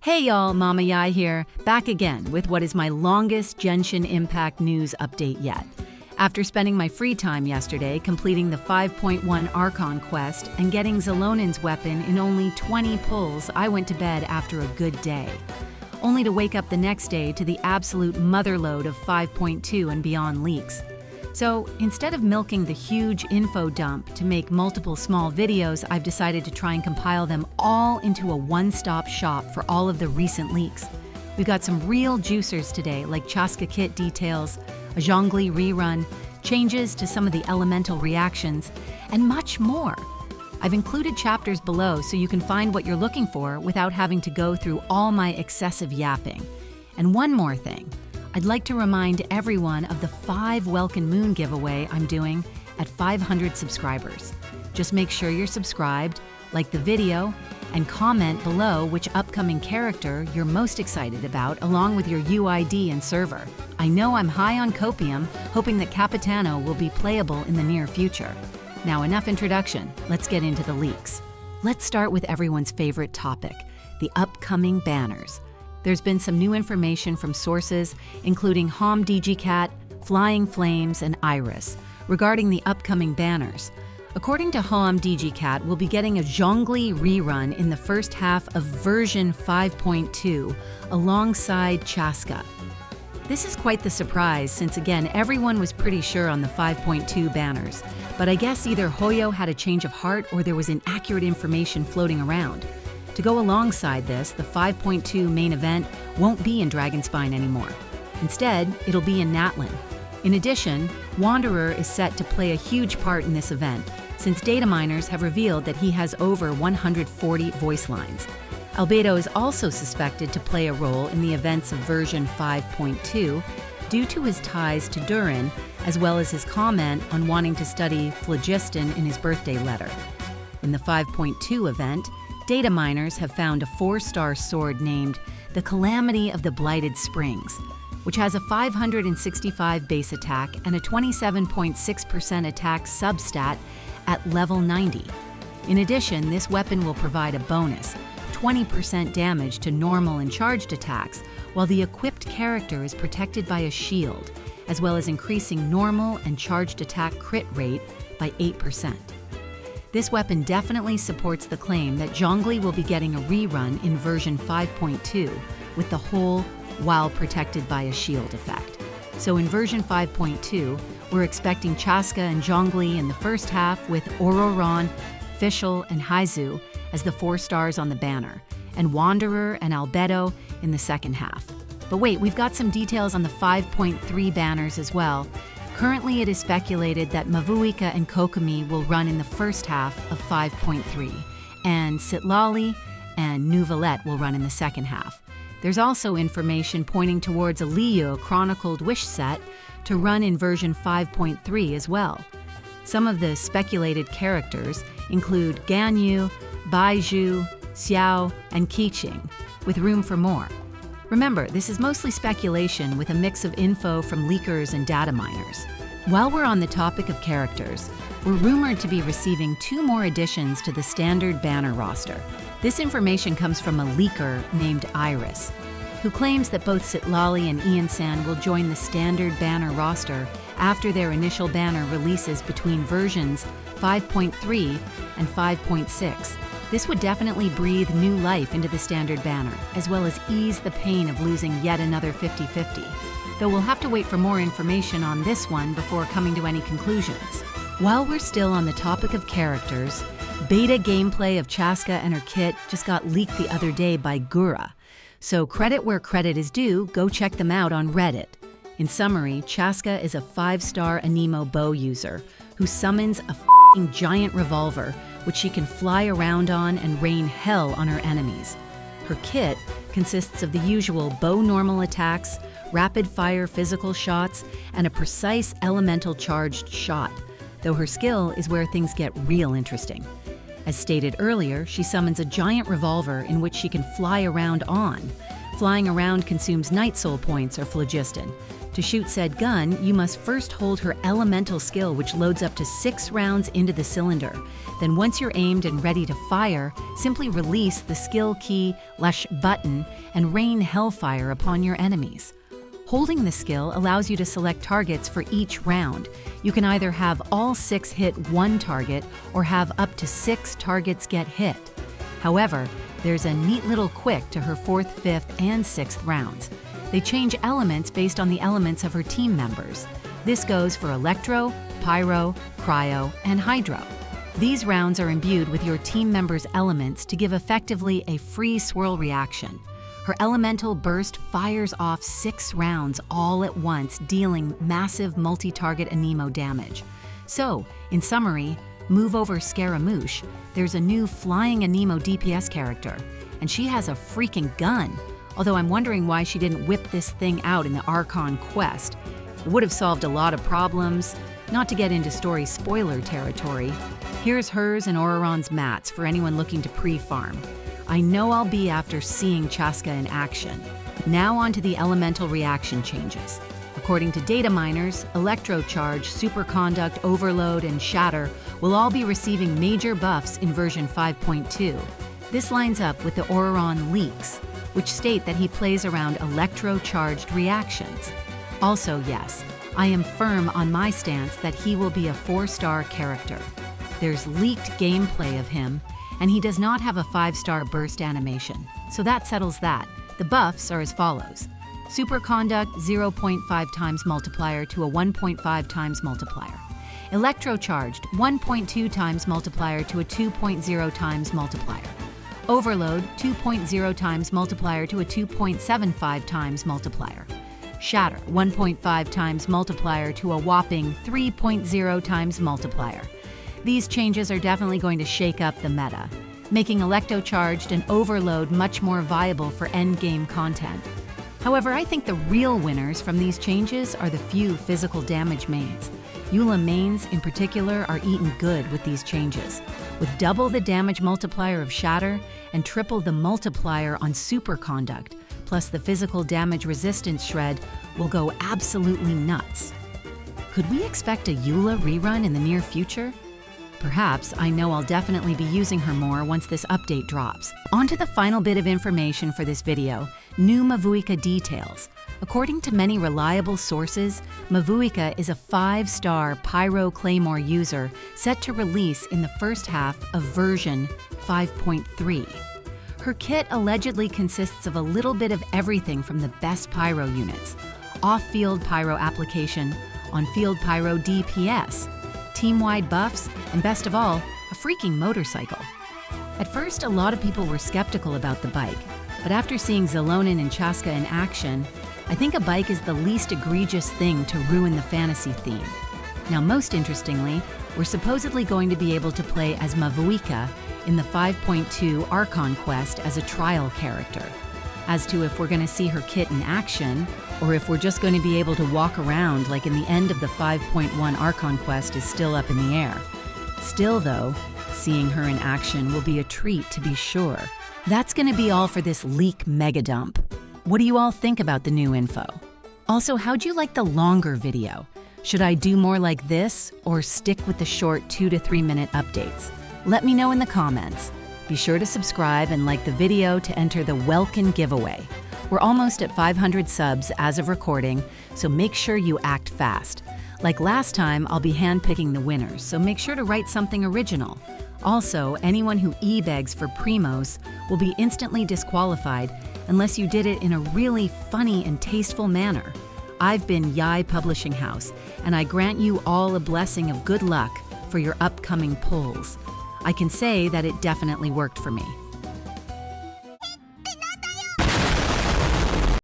Hey y'all, Mama Yai here, back again with what is my longest Genshin Impact news update yet. After spending my free time yesterday completing the 5.1 Archon quest and getting Zelonin's weapon in only 20 pulls, I went to bed after a good day. Only to wake up the next day to the absolute motherload of 5.2 and beyond leaks. So instead of milking the huge info dump to make multiple small videos, I've decided to try and compile them all into a one-stop shop for all of the recent leaks. We've got some real juicers today, like Chasca kit details, a Zhongli rerun, changes to some of the elemental reactions, and much more. I've included chapters below so you can find what you're looking for without having to go through all my excessive yapping. And one more thing. I'd like to remind everyone of the 5 Welkin Moon giveaway I'm doing at 500 subscribers. Just make sure you're subscribed, like the video, and comment below which upcoming character you're most excited about along with your UID and server. I know I'm high on copium, hoping that Capitano will be playable in the near future. Now enough introduction, let's get into the leaks. Let's start with everyone's favorite topic, the upcoming banners. There's been some new information from sources, including Hom DGCat, Flying Flames, and Iris, regarding the upcoming banners. According to Hom DGCat, we'll be getting a Zhongli rerun in the first half of version 5.2, alongside Chasca. This is quite the surprise, since again, everyone was pretty sure on the 5.2 banners, but I guess either Hoyo had a change of heart or there was inaccurate information floating around. To go alongside this, the 5.2 main event won't be in Dragonspine anymore. Instead, it'll be in Natlin. In addition, Wanderer is set to play a huge part in this event, since data miners have revealed that he has over 140 voice lines. Albedo is also suspected to play a role in the events of version 5.2 due to his ties to Durin, as well as his comment on wanting to study phlogiston in his birthday letter. In the 5.2 event, data miners have found a 4-star sword named the Calamity of the Blighted Springs, which has a 565 base attack and a 27.6% attack substat at level 90. In addition, this weapon will provide a bonus, 20% damage to normal and charged attacks, while the equipped character is protected by a shield, as well as increasing normal and charged attack crit rate by 8%. This weapon definitely supports the claim that Zhongli will be getting a rerun in version 5.2 with the whole while protected by a shield effect. So in version 5.2, we're expecting Chasca and Zhongli in the first half with Ororon, Fischl, and Haizu as the 4 stars on the banner, and Wanderer and Albedo in the second half. But wait, we've got some details on the 5.3 banners as well. Currently, it is speculated that Mavuika and Kokomi will run in the first half of 5.3, and Citlali and Neuvillette will run in the second half. There's also information pointing towards a Liu Chronicled Wish set to run in version 5.3 as well. Some of the speculated characters include Ganyu, Baizhu, Xiao, and Qiqing, with room for more. Remember, this is mostly speculation with a mix of info from leakers and data miners. While we're on the topic of characters, we're rumored to be receiving 2 more additions to the standard banner roster. This information comes from a leaker named Iris, who claims that both Citlali and Iansan will join the standard banner roster after their initial banner releases between versions 5.3 and 5.6. This would definitely breathe new life into the standard banner, as well as ease the pain of losing yet another 50-50. Though we'll have to wait for more information on this one before coming to any conclusions. While we're still on the topic of characters, beta gameplay of Chasca and her kit just got leaked the other day by Gura. So credit where credit is due, go check them out on Reddit. In summary, Chasca is a 5-star Anemo bow user who summons a f***ing giant revolver which she can fly around on and rain hell on her enemies. Her kit consists of the usual bow normal attacks, rapid-fire physical shots, and a precise elemental charged shot, though her skill is where things get real interesting. As stated earlier, she summons a giant revolver in which she can fly around on. Flying around consumes night soul points or phlogiston. To shoot said gun, you must first hold her elemental skill, which loads up to 6 rounds into the cylinder. Then once you're aimed and ready to fire, simply release the skill key / button and rain hellfire upon your enemies. Holding the skill allows you to select targets for each round. You can either have all 6 hit one target or have up to 6 targets get hit. However, there's a neat little quick to her 4th, 5th, and 6th rounds. They change elements based on the elements of her team members. This goes for Electro, Pyro, Cryo, and Hydro. These rounds are imbued with your team members' elements to give effectively a free swirl reaction. Her elemental burst fires off 6 rounds all at once, dealing massive multi-target anemo damage. So, in summary, move over Scaramouche, there's a new flying anemo DPS character, and she has a freaking gun. Although I'm wondering why she didn't whip this thing out in the Archon quest. It would have solved a lot of problems. Not to get into story spoiler territory, here's hers and Auroron's mats for anyone looking to pre-farm. I know I'll be after seeing Chasca in action. Now on to the elemental reaction changes. According to data miners, Electrocharge, Superconduct, Overload, and Shatter will all be receiving major buffs in version 5.2. This lines up with the Auroron leaks, which state that he plays around electro-charged reactions. Also, yes, I am firm on my stance that he will be a 4-star character. There's leaked gameplay of him, and he does not have a 5-star burst animation, so that settles that. The buffs are as follows. Superconduct 0.5 times multiplier to a 1.5 times multiplier. Electrocharged 1.2 times multiplier to a 2.0 times multiplier. Overload 2.0 times multiplier to a 2.75 times multiplier. Shatter 1.5 times multiplier to a whopping 3.0 times multiplier. These changes are definitely going to shake up the meta, making Electrocharged and Overload much more viable for endgame content. However, I think the real winners from these changes are the few physical damage mains. Eula mains in particular are eaten good with these changes. With double the damage multiplier of Shatter and triple the multiplier on Superconduct, plus the physical damage resistance shred will go absolutely nuts. Could we expect a Eula rerun in the near future? Perhaps. I know I'll definitely be using her more once this update drops. On to the final bit of information for this video, new Mavuika details. According to many reliable sources, Mavuika is a 5-star Pyro Claymore user set to release in the first half of version 5.3. Her kit allegedly consists of a little bit of everything from the best Pyro units, off-field Pyro application, on-field Pyro DPS, team-wide buffs, and best of all, a freaking motorcycle. At first, a lot of people were skeptical about the bike, but after seeing Zelonin and Chasca in action, I think a bike is the least egregious thing to ruin the fantasy theme. Now, most interestingly, we're supposedly going to be able to play as Mavuika in the 5.2 Archon quest as a trial character. As to if we're going to see her kit in action, or if we're just going to be able to walk around like in the end of the 5.1 Archon quest is still up in the air. Still though, seeing her in action will be a treat to be sure. That's going to be all for this leak mega dump. What do you all think about the new info? Also, how'd you like the longer video? Should I do more like this or stick with the short 2 to 3 minute updates? Let me know in the comments. Be sure to subscribe and like the video to enter the Welkin giveaway. We're almost at 500 subs as of recording, so make sure you act fast. Like last time, I'll be handpicking the winners, so make sure to write something original. Also, anyone who e-begs for primos will be instantly disqualified unless you did it in a really funny and tasteful manner. I've been Yai Publishing House, and I grant you all a blessing of good luck for your upcoming pulls. I can say that it definitely worked for me.